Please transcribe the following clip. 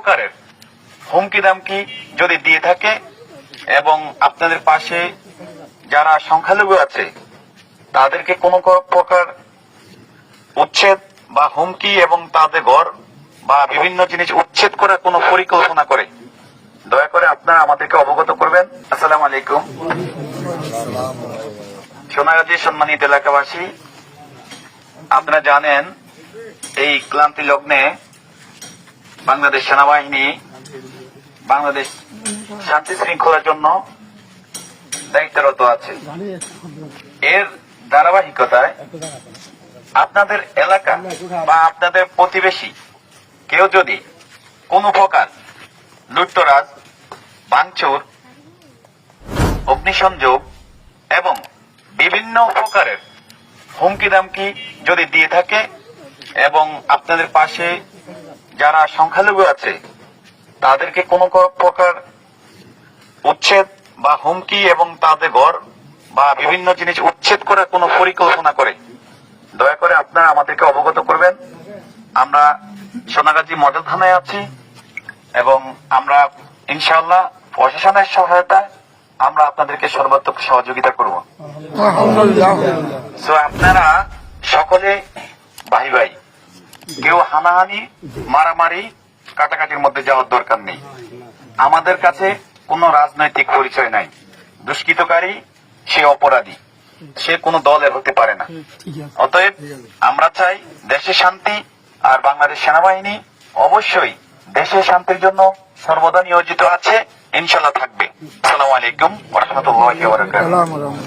প্রকারের হুমকি দামকি যদি দিয়ে থাকে এবং আপনাদের পাশে যারা সংখ্যালঘু আছে তাদেরকে কোনো প্রকার উচ্ছেদ বা হুমকি এবং তাদের ঘর বা বিভিন্ন জিনিস উচ্ছেদ করার কোনো পরিকল্পনা করে, দয়া করে আপনারা আমাদেরকে অবগত করবেন। আসসালামু আলাইকুম। সোনাগাজী সম্মানিত এলাকাবাসী, আপনারা জানেন এই ক্লান্তি লগ্নে বাংলাদেশ সেনাবাহিনী বাংলাদেশ শান্তি শৃঙ্খলার জন্য দায়িত্বরত আছে। এর ধারাবাহিকতায় আপনাদের এলাকা বা আপনাদের প্রতিবেশী কেউ যদি কোনো প্রকার লুটতরাজ, ভাঙচুর, অগ্নিসংযোগ এবং বিভিন্ন প্রকারের হুমকি দামকি যদি দিয়ে থাকে এবং আপনাদের পাশে যারা সংখ্যালঘু আছে তাদেরকে কোনো প্রকার উচ্ছেদ বা হুমকি এবং তাদের ঘর বা বিভিন্ন জিনিস উচ্ছেদ করার কোনো পরিকল্পনা করে, দয়া করে আপনারা আমাদেরকে অবগত করবেন। আমরা সোনাগাজী মডেল থানায় আছি এবং আমরা ইনশাআল্লাহ প্রশাসনের সহায়তায় আমরা আপনাদেরকে সর্বাত্মক সহযোগিতা করব। সো আপনারা সকলে ভাই ভাই, কেউ হানাহানি, মারামারি, কাটাকাটির মধ্যে যাওয়ার দরকার নেই। আমাদের কাছে কোনো রাজনৈতিক পরিচয় নাই। দুষ্কৃতকারী সে অপরাধী, সে কোনো দলের হতে পারে না। অতএব আমরা চাই দেশে শান্তি, আর বাংলাদেশ সেনাবাহিনী অবশ্যই দেশের শান্তির জন্য সর্বদা নিয়োজিত আছে, ইনশাল্লাহ থাকবে। আসসালামু আলাইকুম ওয়া রাহমাতুল্লাহি ওয়া বারাকাতুহু।